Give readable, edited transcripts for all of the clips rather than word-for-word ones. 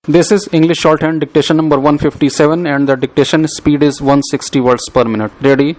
This is English shorthand dictation number 157 and the dictation speed is 160 words per minute. Ready?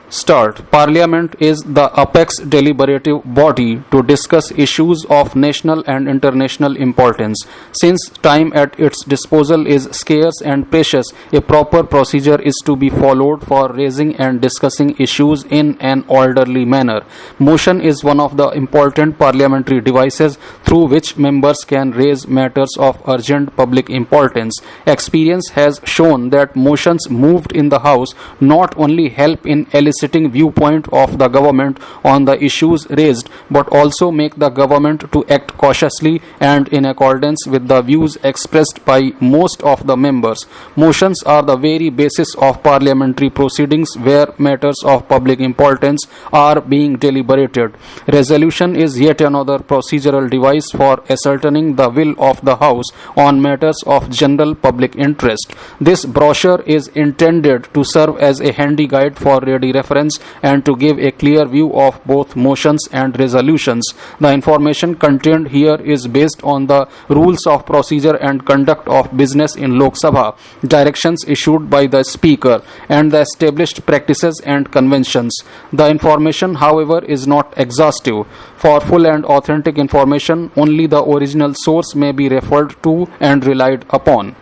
Start. Parliament is the apex deliberative body to discuss issues of national and international importance. Since time at its disposal is scarce and precious, a proper procedure is to be followed for raising and discussing issues in an orderly manner. Motion is one of the important parliamentary devices through which members can raise matters of urgent public importance. Experience has shown that motions moved in the House not only help in eliciting viewpoint of the government on the issues raised, but also make the government to act cautiously and in accordance with the views expressed by most of the members. Motions are the very basis of parliamentary proceedings where matters of public importance are being deliberated. Resolution is yet another procedural device for ascertaining the will of the House on matters of general public interest. This brochure is intended to serve as a handy guide for ready reference and to give a clear view of both motions and resolutions. The information contained here is based on the rules of procedure and conduct of business in Lok Sabha, directions issued by the Speaker, and the established practices and conventions. The information, however, is not exhaustive. For full and authentic information, only the original source may be referred to and relied upon.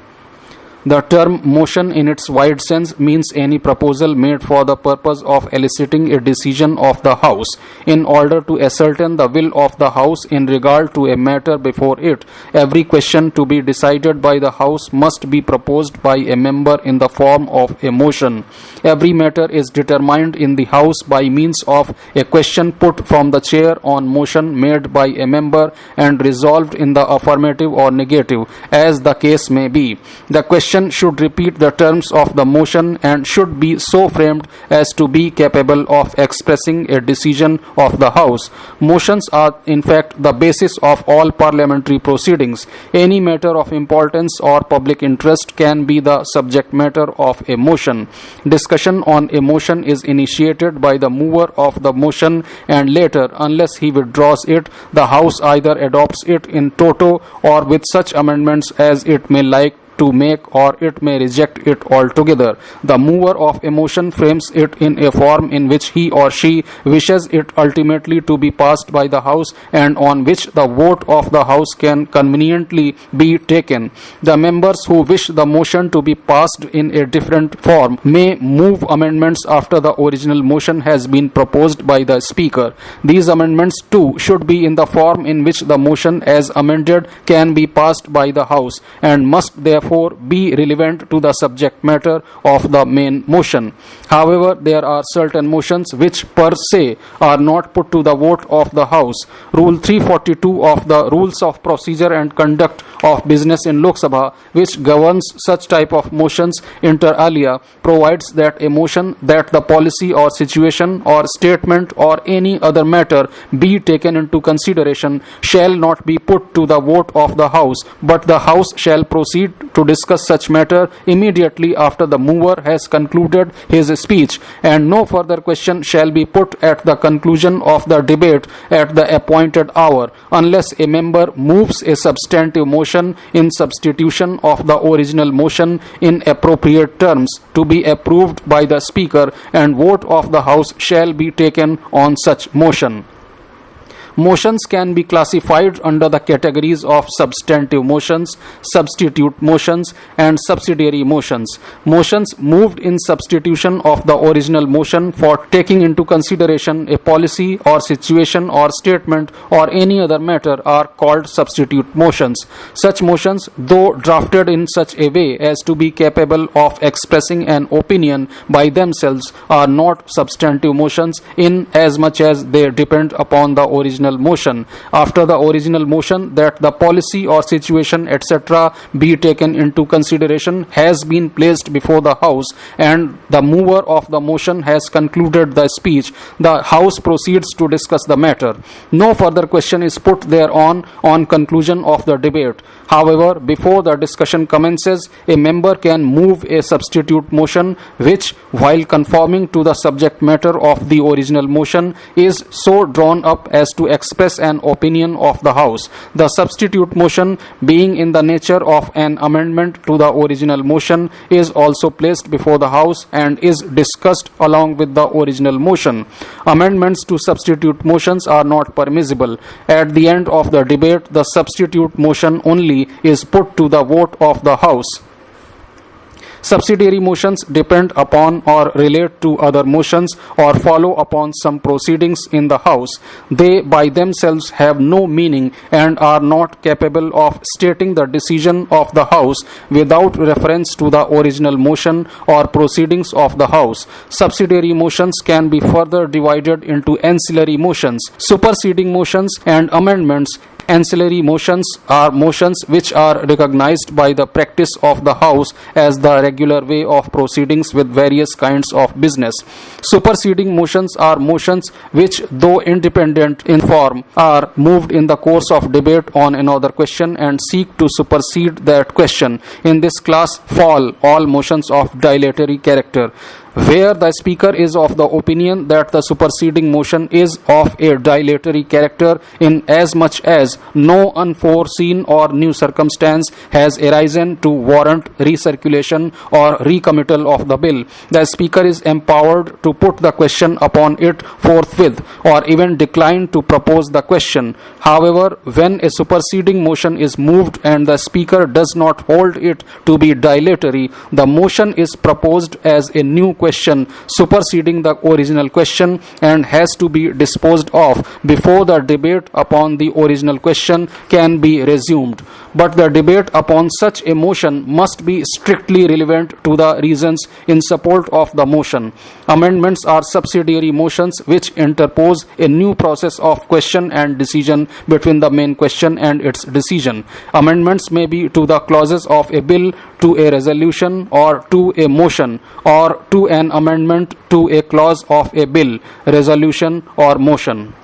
The term motion in its wide sense means any proposal made for the purpose of eliciting a decision of the House. In order to ascertain the will of the House in regard to a matter before it, every question to be decided by the House must be proposed by a member in the form of a motion. Every matter is determined in the House by means of a question put from the chair on motion made by a member and resolved in the affirmative or negative, as the case may be. The question should repeat the terms of the motion and should be so framed as to be capable of expressing a decision of the House. Motions are in fact the basis of all parliamentary proceedings. Any matter of importance or public interest can be the subject matter of a motion. Discussion on a motion is initiated by the mover of the motion, and later, unless he withdraws it, the House either adopts it in toto or with such amendments as it may like to make, or it may reject it altogether. The mover of a motion frames it in a form in which he or she wishes it ultimately to be passed by the House and on which the vote of the House can conveniently be taken. The members who wish the motion to be passed in a different form may move amendments after the original motion has been proposed by the Speaker. These amendments too should be in the form in which the motion as amended can be passed by the House and must therefore be relevant to the subject matter of the main motion. However, there are certain motions which per se are not put to the vote of the House. Rule 342 of the Rules of Procedure and Conduct of Business in Lok Sabha, which governs such type of motions inter alia, provides that a motion that the policy or situation or statement or any other matter be taken into consideration shall not be put to the vote of the House, but the House shall proceed to discuss such matter immediately after the mover has concluded his speech, and no further question shall be put at the conclusion of the debate at the appointed hour, unless a member moves a substantive motion in substitution of the original motion in appropriate terms to be approved by the Speaker, and vote of the House shall be taken on such motion. Motions can be classified under the categories of substantive motions, substitute motions, and subsidiary motions. Motions moved in substitution of the original motion for taking into consideration a policy or situation or statement or any other matter are called substitute motions. Such motions, though drafted in such a way as to be capable of expressing an opinion by themselves, are not substantive motions in as much as they depend upon the original motion. After the original motion that the policy or situation etc. be taken into consideration has been placed before the House and the mover of the motion has concluded the speech, the House proceeds to discuss the matter. No further question is put thereon on conclusion of the debate. However, before the discussion commences, a member can move a substitute motion which, while conforming to the subject matter of the original motion, is so drawn up as to express an opinion of the House. The substitute motion, being in the nature of an amendment to the original motion, is also placed before the House and is discussed along with the original motion. Amendments to substitute motions are not permissible. At the end of the debate, the substitute motion only is put to the vote of the House. Subsidiary motions depend upon or relate to other motions or follow upon some proceedings in the House. They by themselves have no meaning and are not capable of stating the decision of the House without reference to the original motion or proceedings of the House. Subsidiary motions can be further divided into ancillary motions, superseding motions, and amendments. Ancillary motions are motions which are recognized by the practice of the House as the regular way of proceedings with various kinds of business. Superseding motions are motions which, though independent in form, are moved in the course of debate on another question and seek to supersede that question. In this class fall all motions of dilatory character, where the speaker is of the opinion that the superseding motion is of a dilatory character in as much as no unforeseen or new circumstance has arisen to warrant recirculation or recommittal of the bill. The speaker is empowered to put the question upon it forthwith or even decline to propose the question. However, when a superseding motion is moved and the speaker does not hold it to be dilatory, the motion is proposed as a new question superseding the original question and has to be disposed of before the debate upon the original question can be resumed. But the debate upon such a motion must be strictly relevant to the reasons in support of the motion. Amendments are subsidiary motions which interpose a new process of question and decision between the main question and its decision. Amendments may be to the clauses of a bill, to a resolution, or to a motion, or to an amendment to a clause of a bill, resolution, or motion.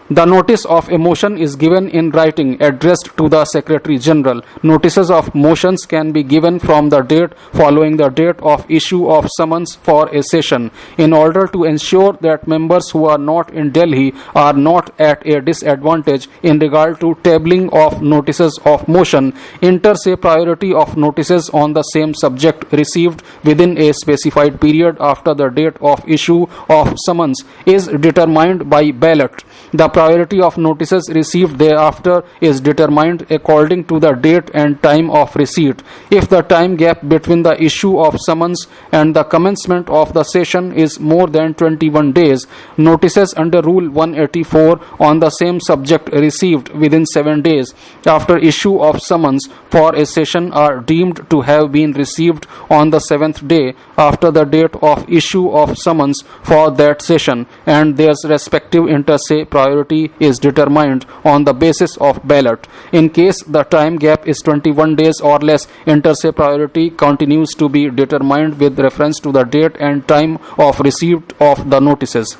The notice of a motion is given in writing addressed to the Secretary General. Notices of motions can be given from the date following the date of issue of summons for a session. In order to ensure that members who are not in Delhi are not at a disadvantage in regard to tabling of notices of motion, inter se priority of notices on the same subject received within a specified period after the date of issue of summons is determined by ballot. The priority of notices received thereafter is determined according to the date and time of receipt. If the time gap between the issue of summons and the commencement of the session is more than 21 days, notices under Rule 184 on the same subject received within 7 days after issue of summons for a session are deemed to have been received on the 7th day after the date of issue of summons for that session, and their respective inter se priority is determined on the basis of ballot. In case the time gap is 21 days or less, inter se priority continues to be determined with reference to the date and time of receipt of the notices.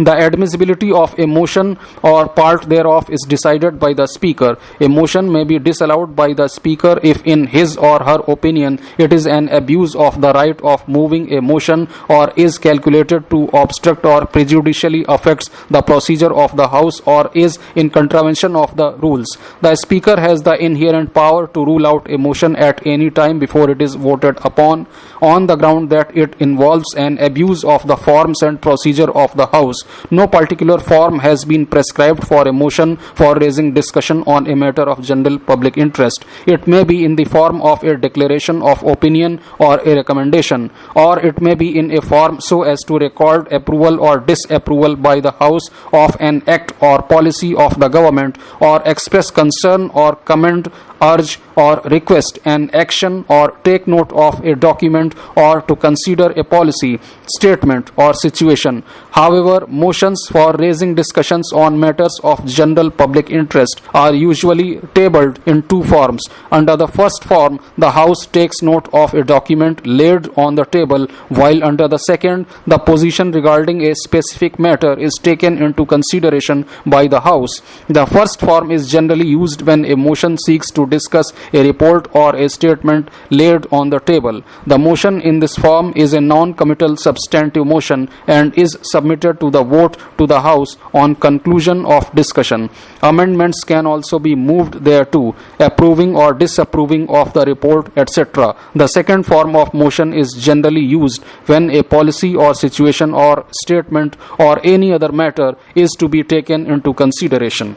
The admissibility of a motion or part thereof is decided by the Speaker. A motion may be disallowed by the Speaker if in his or her opinion it is an abuse of the right of moving a motion or is calculated to obstruct or prejudicially affects the procedure of the House or is in contravention of the rules. The Speaker has the inherent power to rule out a motion at any time before it is voted upon on the ground that it involves an abuse of the forms and procedure of the House. No particular form has been prescribed for a motion for raising discussion on a matter of general public interest. It may be in the form of a declaration of opinion or a recommendation, or it may be in a form so as to record approval or disapproval by the House of an act or policy of the government, or express concern or comment, urge or request an action or take note of a document or to consider a policy, statement or situation. However, motions for raising discussions on matters of general public interest are usually tabled in two forms. Under the first form, the House takes note of a document laid on the table, while under the second, the position regarding a specific matter is taken into consideration by the House. The first form is generally used when a motion seeks to discuss a report or a statement laid on the table. The motion in this form is a non-committal substantive motion and is submitted to the vote to the House on conclusion of discussion. Amendments can also be moved thereto, approving or disapproving of the report, etc. The second form of motion is generally used when a policy or situation or statement or any other matter is to be taken into consideration.